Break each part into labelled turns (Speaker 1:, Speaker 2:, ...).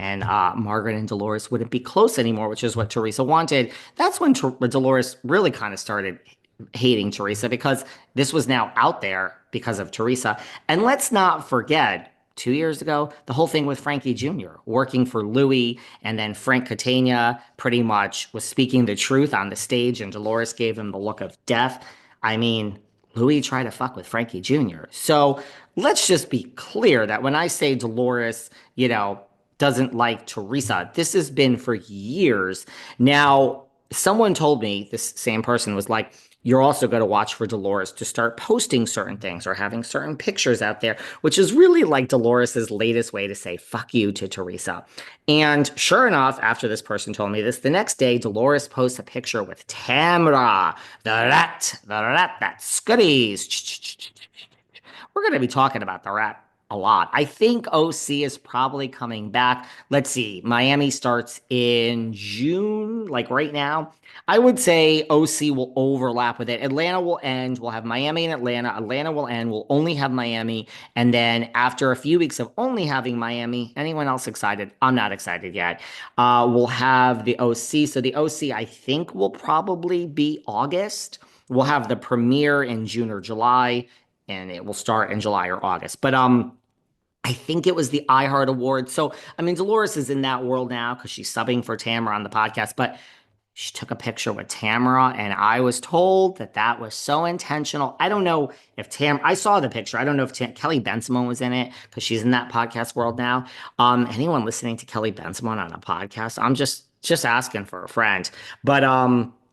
Speaker 1: and Margaret and Dolores wouldn't be close anymore, which is what Teresa wanted. That's when Dolores really kind of started hating Teresa because this was now out there because of Teresa. And let's not forget, 2 years ago, the whole thing with Frankie Jr. working for Louis, and then Frank Catania pretty much was speaking the truth on the stage, and Dolores gave him the look of death. I mean, Louis tried to fuck with Frankie Jr. So let's just be clear that when I say Dolores, doesn't like Teresa, this has been for years. Now, someone told me, this same person was like, you're also going to watch for Dolores to start posting certain things or having certain pictures out there, which is really like Dolores's latest way to say fuck you to Teresa. And sure enough, after this person told me this, the next day, Dolores posts a picture with Tamra, the rat that scuddies. We're going to be talking about the rat a lot. I think OC is probably coming back. Let's see. Miami starts in June, like right now. I would say OC will overlap with it. Atlanta will end. We'll have Miami and Atlanta. Atlanta will end. We'll only have Miami. And then after a few weeks of only having Miami, anyone else excited? I'm not excited yet. We'll have the OC. So the OC, I think, will probably be August. We'll have the premiere in June or July, and it will start in July or August. But I think it was the iHeart Award. So, I mean, Dolores is in that world now because she's subbing for Tamara on the podcast, but she took a picture with Tamara, and I was told that that was so intentional. I don't know if I saw the picture. I don't know if Kelly Bensimon was in it because she's in that podcast world now. Anyone listening to Kelly Bensimon on a podcast, I'm just asking for a friend. But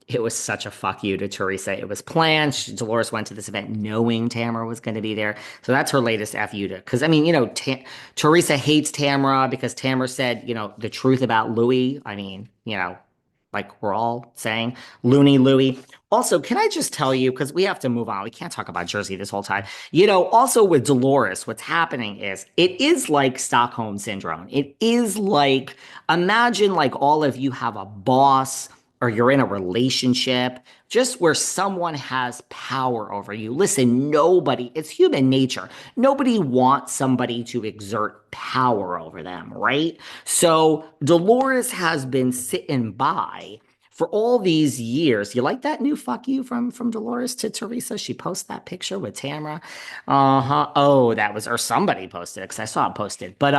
Speaker 1: it was such a fuck you to Teresa. It was planned. Dolores went to this event knowing Tamara was going to be there. So that's her latest FU to, because I mean, Teresa hates Tamara because Tamara said, the truth about Louis. I mean, like we're all saying, Looney Louie. Also, can I just tell you, because we have to move on, we can't talk about Jersey this whole time. Also with Dolores, what's happening is it is like Stockholm syndrome. It is like, imagine like all of you have a boss or you're in a relationship, just where someone has power over you. Listen, it's human nature. Nobody wants somebody to exert power over them, right? So Dolores has been sitting by for all these years. You like that new fuck you from Dolores to Teresa? She posted that picture with Tamara. Uh-huh. Oh, or somebody posted it because I saw it posted. But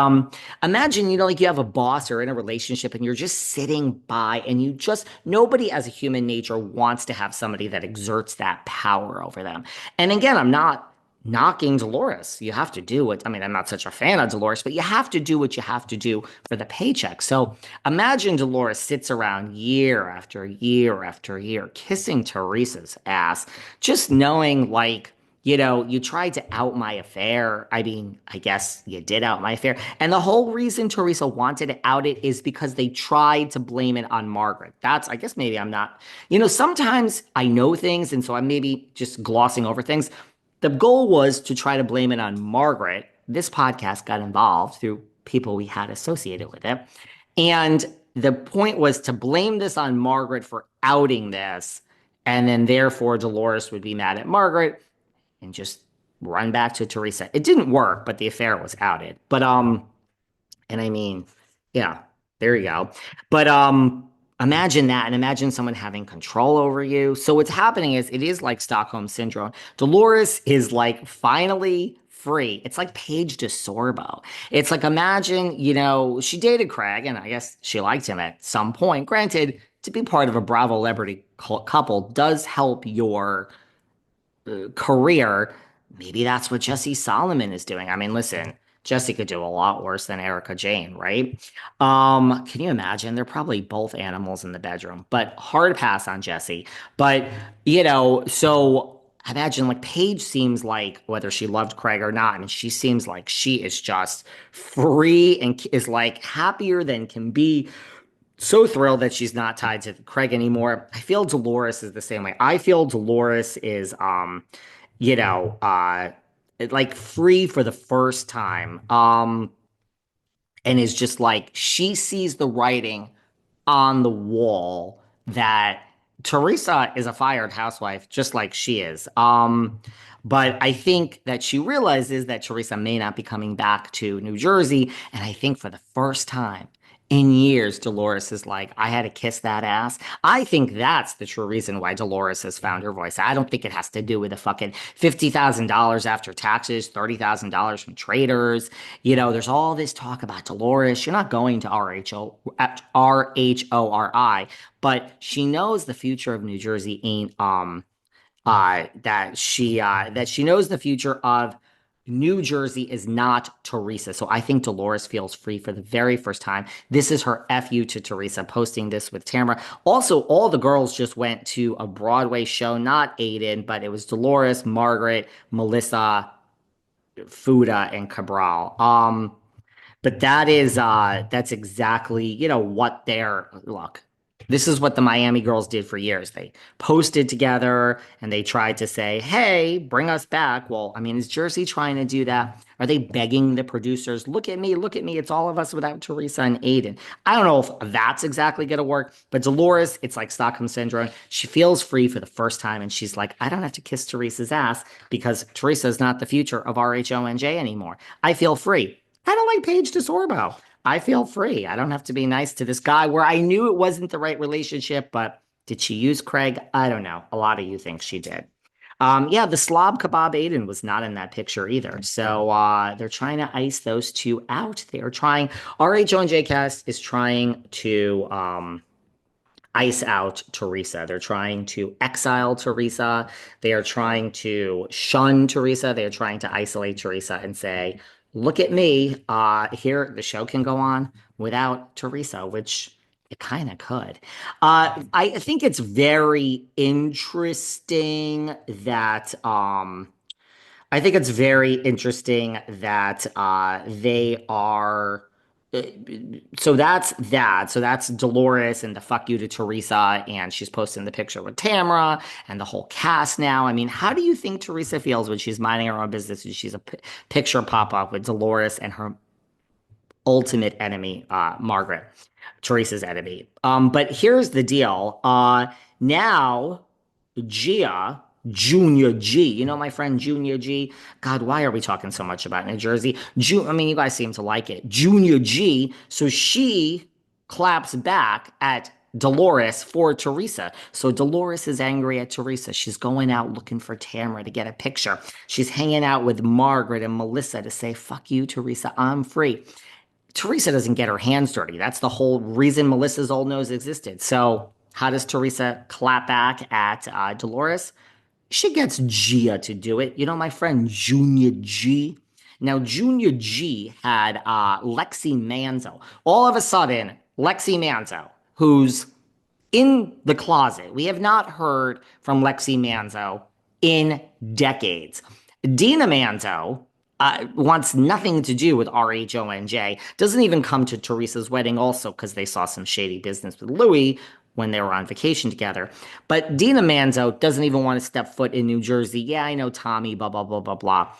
Speaker 1: imagine, like you have a boss or in a relationship and you're just sitting by and nobody as a human nature wants to have somebody that exerts that power over them. And again, I'm not knocking Dolores. You have to do what, I mean, I'm not such a fan of Dolores, but you have to do what you have to do for the paycheck. So imagine Dolores sits around year after year after year, kissing Teresa's ass, just knowing like, you tried to out my affair. I mean, I guess you did out my affair. And the whole reason Teresa wanted to out it is because they tried to blame it on Margaret. I guess maybe I'm not, sometimes I know things. And so I'm maybe just glossing over things. The goal was to try to blame it on Margaret. This podcast got involved through people we had associated with it. And the point was to blame this on Margaret for outing this. And then therefore Dolores would be mad at Margaret and just run back to Teresa. It didn't work, but the affair was outed. But and I mean, yeah, there you go. But imagine that, and imagine someone having control over you. So what's happening is it is like Stockholm syndrome. Dolores is like finally free. It's like Paige DeSorbo. It's like, imagine, she dated Craig, and I guess she liked him at some point. Granted, to be part of a Bravoleb couple does help your career. Maybe that's what Jesse Solomon is doing. I mean, listen, Jesse could do a lot worse than Erika Jayne, right? Can you imagine? They're probably both animals in the bedroom, but hard pass on Jesse. But, so imagine like Paige seems like whether she loved Craig or not, I mean, she seems like she is just free and is like happier than can be. So thrilled that she's not tied to Craig anymore. I feel Dolores is the same way. I feel Dolores is you know, uh like free for the first time. And is just like she sees the writing on the wall that Teresa is a fired housewife just like she is. But I think that she realizes that Teresa may not be coming back to New Jersey, and I think for the first time In years, Dolores is like, I had to kiss that ass. I think that's the true reason why Dolores has found her voice. I don't think it has to do with the fucking $50,000 after taxes, $30,000 from traders. There's all this talk about Dolores. You're not going to RHORI, but she knows the future of New Jersey ain't that she knows the future of New Jersey is not Teresa. So I think Dolores feels free for the very first time. This is her FU to Teresa, posting this with Tamra. Also, all the girls just went to a Broadway show, not Aiden, but it was Dolores, Margaret, Melissa, Fuda, and Cabral. But that's exactly, what they're look. This is what the Miami girls did for years. They posted together and they tried to say, "Hey, bring us back." Well, I mean, is Jersey trying to do that? Are they begging the producers, look at me, it's all of us without Teresa and Aiden." I don't know if that's exactly going to work, but Dolores, it's like Stockholm syndrome. She feels free for the first time and she's like, I don't have to kiss Teresa's ass because Teresa is not the future of RHONJ anymore. I feel free. Kind of like Paige DeSorbo. I feel free. I don't have to be nice to this guy where I knew it wasn't the right relationship, but did she use Craig? I don't know. A lot of you think she did. Yeah, the slob kebab Aiden was not in that picture either. So they're trying to ice those two out. They are trying. RHO and JCast is trying to ice out Teresa. They're trying to exile Teresa. They are trying to shun Teresa. They are trying to isolate Teresa and say, look at me. Here, the show can go on without Teresa, which it kind of could. I think it's very interesting that I think it's very interesting that they are. uh, So that's that. So that's Dolores and the fuck you to Teresa, and she's posting the picture with Tamra and the whole cast now. I mean, how do you think Teresa feels when she's minding her own business and she's a picture pop up with Dolores and her ultimate enemy, Margaret, Teresa's enemy? But here's the deal. Now Gia, Junior G. My friend Junior G. God, why are we talking so much about New Jersey? I mean, you guys seem to like it. Junior G. So she claps back at Dolores for Teresa. So Dolores is angry at Teresa. She's going out looking for Tamara to get a picture. She's hanging out with Margaret and Melissa to say, fuck you, Teresa, I'm free. Teresa doesn't get her hands dirty. That's the whole reason Melissa's old nose existed. So how does Teresa clap back at Dolores? She gets Gia to do it. My friend Junior G. Now, Junior G had Lexi Manzo. All of a sudden, Lexi Manzo, who's in the closet. We have not heard from Lexi Manzo in decades. Dina Manzo wants nothing to do with RHONJ, doesn't even come to Teresa's wedding also because they saw some shady business with Louis when they were on vacation together. But Dina Manzo doesn't even want to step foot in New Jersey. Yeah, I know Tommy, blah, blah, blah, blah, blah.